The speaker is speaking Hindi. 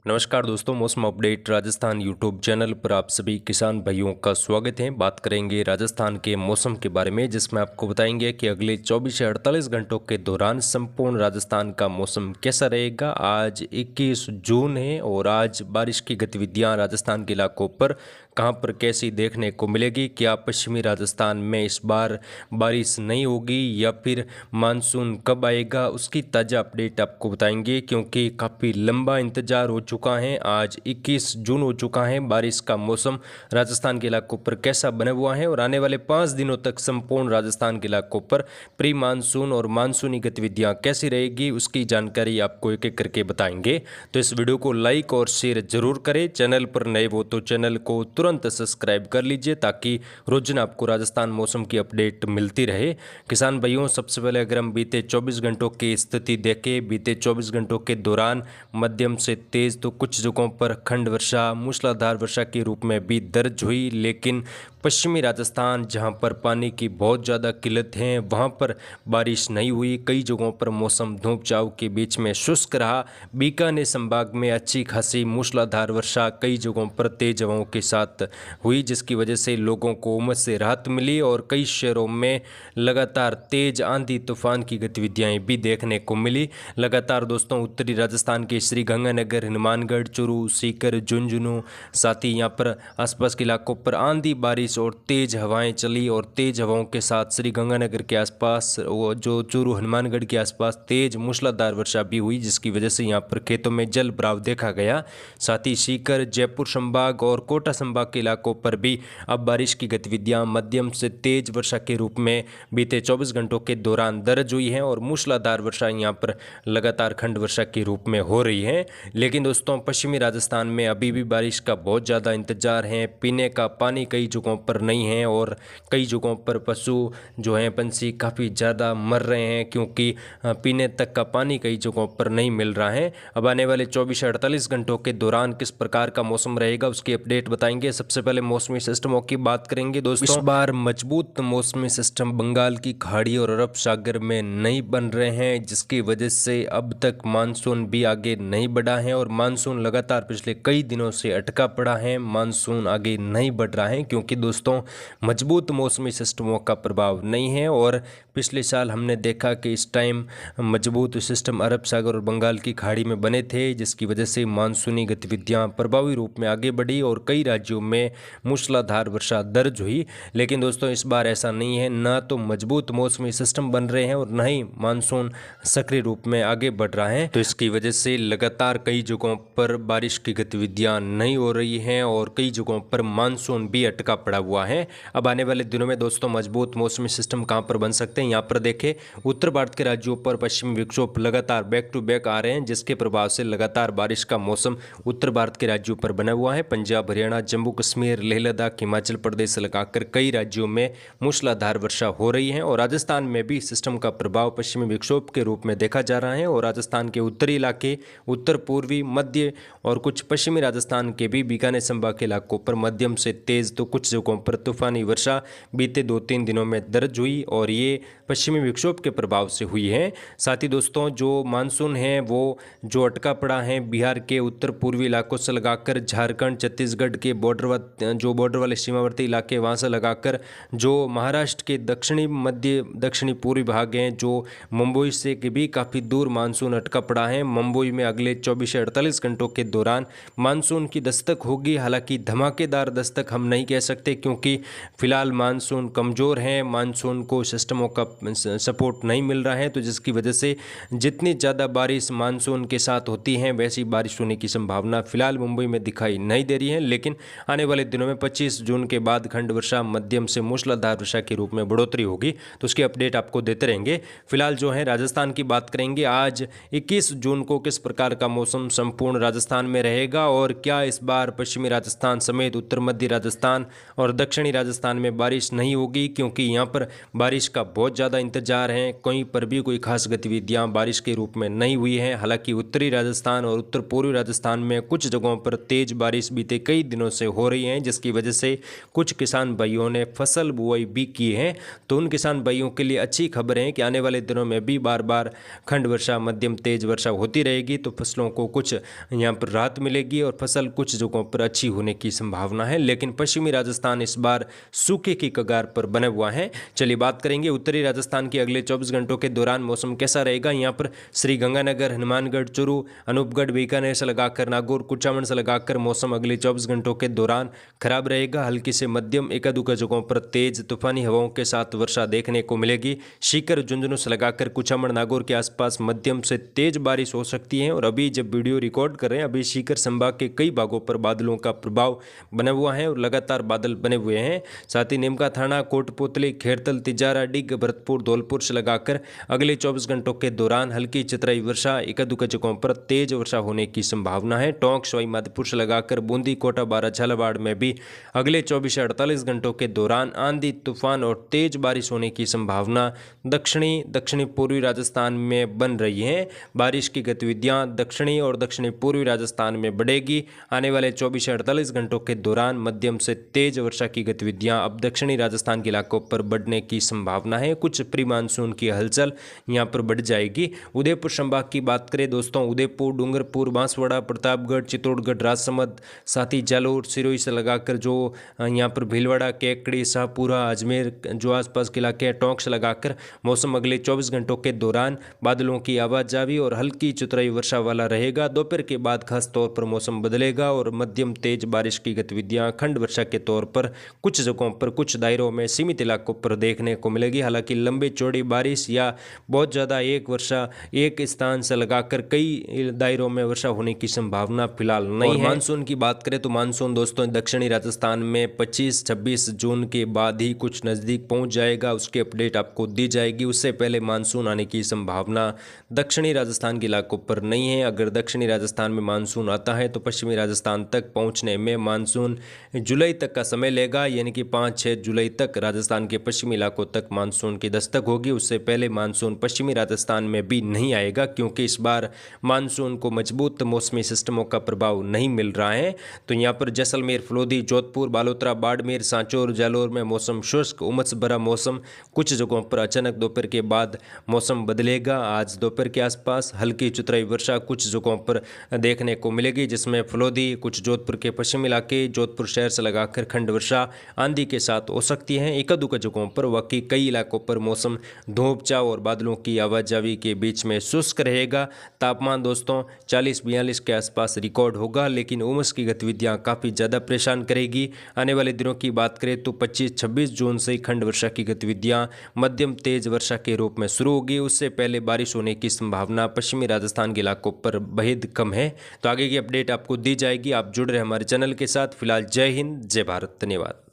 नमस्कार दोस्तों, मौसम अपडेट राजस्थान यूट्यूब चैनल पर आप सभी किसान भाइयों का स्वागत है। बात करेंगे राजस्थान के मौसम के बारे में, जिसमें आपको बताएंगे कि अगले 24 से 48 घंटों के दौरान संपूर्ण राजस्थान का मौसम कैसा रहेगा। आज 21 जून है और आज बारिश की गतिविधियां राजस्थान के इलाकों पर कहां पर कैसी देखने को मिलेगी। क्या पश्चिमी राजस्थान में इस बार बारिश नहीं होगी या फिर मानसून कब आएगा, उसकी ताज़ा अपडेट आपको बताएंगे, क्योंकि काफ़ी लंबा इंतजार हो चुका है। आज 21 जून हो चुका है। बारिश का मौसम राजस्थान के इलाकों पर कैसा बना हुआ है और आने वाले 5 दिनों तक संपूर्ण राजस्थान के इलाकों पर प्री मानसून और मानसूनी गतिविधियां कैसी रहेगी, उसकी जानकारी आपको एक एक करके बताएंगे। तो इस वीडियो को लाइक और शेयर जरूर करें। चैनल पर नए हो तो चैनल को तुरंत सब्सक्राइब कर लीजिए, ताकि रोजाना आपको राजस्थान मौसम की अपडेट मिलती रहे। किसान भाइयों, सबसे पहले अगर हम बीते 24 घंटों की स्थिति देखें, बीते 24 घंटों के दौरान मध्यम से तेज तो कुछ जगहों पर खंड वर्षा, मूसलाधार वर्षा के रूप में भी दर्ज हुई, लेकिन पश्चिमी राजस्थान जहां पर पानी की बहुत ज़्यादा किल्लत है वहां पर बारिश नहीं हुई। कई जगहों पर मौसम धूप छांव के बीच में शुष्क रहा। बीकानेर संभाग में अच्छी खासी मूसलाधार वर्षा कई जगहों पर तेज हवाओं के साथ हुई, जिसकी वजह से लोगों को उमस से राहत मिली और कई शहरों में लगातार तेज आंधी तूफान की गतिविधियां भी देखने को मिली। लगातार दोस्तों उत्तरी राजस्थान के श्रीगंगानगर, हनुमानगढ़, चूरू, सीकर, झुंझुनू, साथ ही यहाँ पर आसपास के इलाकों पर आंधी बारिश और तेज हवाएं चली और तेज हवाओं के साथ श्रीगंगानगर के आसपास, वो जो चूरू हनुमानगढ़ के आसपास तेज मूसलाधार वर्षा भी हुई, जिसकी वजह से यहाँ पर खेतों में जल भराव देखा गया। साथ ही सीकर, जयपुर संभाग और कोटा संभाग के इलाकों पर भी अब बारिश की गतिविधियां मध्यम से तेज वर्षा के रूप में बीते 24 घंटों के दौरान दर्ज हुई है और मूसलाधार वर्षा यहाँ पर लगातार खंड वर्षा के रूप में हो रही है। लेकिन दोस्तों पश्चिमी राजस्थान में अभी भी बारिश का बहुत ज़्यादा इंतजार है। पीने का पानी कई जगहों पर नहीं है और कई जगहों पर पशु जो हैं, पंछी काफ़ी ज़्यादा मर रहे हैं, क्योंकि पीने तक का पानी कई जगहों पर नहीं मिल रहा है। अब आने वाले 24 से 48 घंटों के दौरान किस प्रकार का मौसम रहेगा, उसकी अपडेट बताएंगे। सबसे पहले मौसमी सिस्टमों की बात करेंगे दोस्तों। इस बार मजबूत मौसमी सिस्टम बंगाल की खाड़ी और अरब सागर में नहीं बन रहे हैं, जिसकी वजह से अब तक मानसून भी आगे नहीं बढ़ा है और मानसून लगातार पिछले कई दिनों से अटका पड़ा है। मानसून आगे नहीं बढ़ रहा है क्योंकि दोस्तों मजबूत मौसमी सिस्टमों का प्रभाव नहीं है और पिछले साल हमने देखा कि इस टाइम मजबूत सिस्टम अरब सागर और बंगाल की खाड़ी में बने थे, जिसकी वजह से मानसूनी गतिविधियां प्रभावी रूप में आगे बढ़ी और कई राज्यों में मूसलाधार वर्षा दर्ज हुई। लेकिन दोस्तों इस बार ऐसा नहीं है, ना तो मजबूत मौसमी सिस्टम बन रहे हैं और न ही मानसून सक्रिय रूप में आगे बढ़ रहा है। तो इसकी वजह से लगातार कई जगहों पर बारिश की गतिविधियां नहीं हो रही हैं और कई जगहों पर मानसून भी अटका पड़ा हुआ है। अब आने वाले दिनों में दोस्तों मजबूत मौसमी सिस्टम कहां पर बन सकते हैं, यहाँ पर देखें उत्तर भारत के राज्यों पर पश्चिमी विक्षोभ लगातार बैक टू बैक आ रहे हैं, जिसके प्रभाव से लगातार बारिश का मौसम उत्तर भारत के राज्यों पर बना हुआ है। पंजाब, हरियाणा, जम्मू कश्मीर, लेह लद्दाख, हिमाचल प्रदेश से लगाकर कई राज्यों में मूसलाधार वर्षा हो रही है और राजस्थान में भी सिस्टम का प्रभाव पश्चिमी विक्षोभ के रूप में देखा जा रहा है और राजस्थान के उत्तरी इलाके, उत्तर पूर्वी, मध्य और कुछ पश्चिमी राजस्थान के भी बीकानेर संभाग के इलाकों पर मध्यम से तेज तो कुछ जगहों पर तूफानी वर्षा बीते 2-3 दिनों में दर्ज हुई और ये पश्चिमी विक्षोभ के प्रभाव से हुई है। साथ ही दोस्तों जो मानसून है वो जो अटका पड़ा है बिहार के उत्तर पूर्वी इलाकों से लगाकर झारखंड, छत्तीसगढ़ के बॉर्डर वाले सीमावर्ती इलाके वहाँ से लगाकर जो महाराष्ट्र के दक्षिणी मध्य दक्षिणी पूर्वी भाग हैं, जो मुंबई से भी काफ़ी दूर मानसून अटका पड़ा है। मुंबई में अगले 24 से 48 घंटों के दौरान मानसून की दस्तक होगी। हालांकि धमाकेदार दस्तक हम नहीं कह सकते क्योंकि फिलहाल मानसून कमज़ोर है, मानसून को सिस्टमों का सपोर्ट नहीं मिल रहा है, तो जिसकी वजह से जितनी ज़्यादा बारिश मानसून के साथ होती है वैसी बारिश होने की संभावना फिलहाल मुंबई में दिखाई नहीं दे रही है। लेकिन आने वाले दिनों में 25 जून के बाद खंड वर्षा मध्यम से मूसलाधार वर्षा के रूप में बढ़ोतरी होगी, तो उसकी अपडेट आपको देते रहेंगे। फिलहाल जो है राजस्थान की बात करेंगे। आज 21 जून को किस प्रकार का मौसम संपूर्ण राजस्थान में रहेगा और क्या इस बार पश्चिमी राजस्थान समेत उत्तर मध्य राजस्थान और दक्षिणी राजस्थान में बारिश नहीं होगी, क्योंकि यहाँ पर बारिश का बहुत ज़्यादा इंतजार है। कहीं पर भी कोई खास गतिविधियाँ बारिश के रूप में नहीं हुई हैं। हालांकि उत्तरी राजस्थान और उत्तर पूर्वी राजस्थान में कुछ जगहों पर तेज बारिश बीते कई दिनों से हो रही है, जिसकी वजह से कुछ किसान भाइयों ने फसल बुआई भी की है। तो उन किसान भाइयों के लिए अच्छी खबर है कि आने वाले दिनों में भी बार बार खंड वर्षा, मध्यम तेज वर्षा होती रहेगी, तो फसलों को कुछ यहाँ पर राहत मिलेगी और फसल कुछ जगहों पर अच्छी होने की संभावना है। लेकिन पश्चिमी राजस्थान इस बार सूखे की कगार पर बने हुआ है। चलिए बात करेंगे उत्तरी राजस्थान के अगले 24 घंटों के दौरान मौसम कैसा रहेगा। यहाँ पर श्रीगंगानगर, हनुमानगढ़, चूरू, अनूपगढ़, बीकानेर से लगाकर नागौर, कुचामन से लगाकर मौसम अगले 24 घंटों के दौरान खराब रहेगा। हल्की से मध्यम एकाध जगहों पर तेज तूफानी हवाओं के साथ वर्षा देखने को मिलेगी। सीकर, झुंझुनू से लगाकर कुचामन, नागौर के आसपास मध्यम से तेज बारिश हो सकती है। और अभी जब वीडियो रिकॉर्ड कर रहे हैं, अभी सीकर संभाग के कई भागों पर बादलों का प्रभाव बना हुआ है और लगातार बादल बने हुए हैं। साथ ही नीमका थाना, कोटपुतली, खेरतल, तिजारा, डिग, भरतपुर, धौलपुर से लगाकर अगले 24 घंटों के दौरान हल्की चतराई वर्षा, एकाध जगहों पर तेज वर्षा होने की संभावना है। टोंक, सवाई माधोपुर से लगाकर बूंदी, कोटा, बारा, झालावाड़ में भी अगले 24 से 48 घंटों के दौरान आंधी, तूफान और तेज बारिश होने की संभावना दक्षिणी पूर्वी राजस्थान में बन रही है। बारिश की गतिविधियां दक्षिणी और दक्षिणी पूर्वी राजस्थान में बढ़ेगी। आने वाले 24 से 48 घंटों के दौरान मध्यम से तेज वर्षा की गतिविधियां अब दक्षिणी राजस्थान के इलाकों पर बढ़ने की संभावना है। कुछ प्री मानसून की हलचल यहां पर बढ़ जाएगी। उदयपुर संभाग की बात करें दोस्तों, उदयपुर, डूंगरपुर, बांसवाड़ा, प्रतापगढ़, चित्तौड़गढ़, राजसमंद, साथ ही जालोर, सिरोही से लगाकर जो यहाँ पर भीलवाड़ा, केकड़ी, शाहपुरा, अजमेर जो आसपास के इलाके हैं, टोंक से लगाकर मौसम अगले 24 घंटों के दौरान बादलों की आवाजावी और हल्की चुतराई वर्षा वाला रहेगा। दोपहर के बाद खास तौर पर मौसम बदलेगा और मध्यम तेज बारिश की गतिविधियां खंड वर्षा के तौर पर कुछ जगहों पर, कुछ दायरों में, सीमित इलाकों पर देखने को मिलेगी। हालांकि लंबी चौड़ी बारिश या बहुत ज़्यादा एक स्थान से लगाकर कई दायरों में वर्षा होने की संभावना फिलहाल नहीं है। मानसून की बात करें तो मानसून दोस्तों दक्षिणी राजस्थान में 25-26 जून के बाद ही कुछ नज़दीक पहुंच जाएगा। उसकी अपडेट आपको दी जाएगी। उससे पहले मानसून आने की संभावना दक्षिणी राजस्थान के इलाकों पर नहीं है। अगर दक्षिणी राजस्थान में मानसून आता है तो पश्चिमी राजस्थान तक पहुंचने में मानसून जुलाई तक का समय लेगा, यानी कि 5-6 जुलाई तक राजस्थान के पश्चिमी इलाकों तक मानसून की दस्तक होगी। उससे पहले मानसून पश्चिमी राजस्थान में भी नहीं आएगा, क्योंकि इस बार मानसून को मजबूत मौसमी सिस्टमों का प्रभाव नहीं मिल रहा है। तो यहाँ पर जैसलमेर, फलोदी, जोधपुर, बालोतरा, बाड़मेर, सांचौर, जालोर में मौसम शुष्क, उमस भरा मौसम। कुछ जगहों पर अचानक दोपहर के बाद मौसम बदलेगा। आज दोपहर के आसपास हल्की चुतराई वर्षा कुछ जगहों पर देखने को मिलेगी, जिसमें फलोदी, कुछ जोधपुर के पश्चिमी इलाके, जोधपुर शहर से लगाकर खंड वर्षा आंधी के साथ हो सकती है। एकाध जगहों पर बाकी कई इलाकों पर मौसम धूप छांव और बादलों की आवाजावी के बीच में शुष्क रहेगा। तापमान दोस्तों 40-42 के आसपास रिकॉर्ड होगा, लेकिन उमस की गतिविधियां काफ़ी ज़्यादा परेशान करेगी। आने वाले दिनों की बात करें तो 25-26 जून से खंड वर्षा की गतिविधियां मध्यम तेज वर्षा के रूप में शुरू होगी। उससे पहले बारिश होने की संभावना पश्चिमी राजस्थान के इलाकों पर बेहद कम है। तो आगे की अपडेट आपको दी जाएगी। आप जुड़ रहे हमारे चैनल के साथ। फिलहाल जय हिंद, जय भारत, धन्यवाद।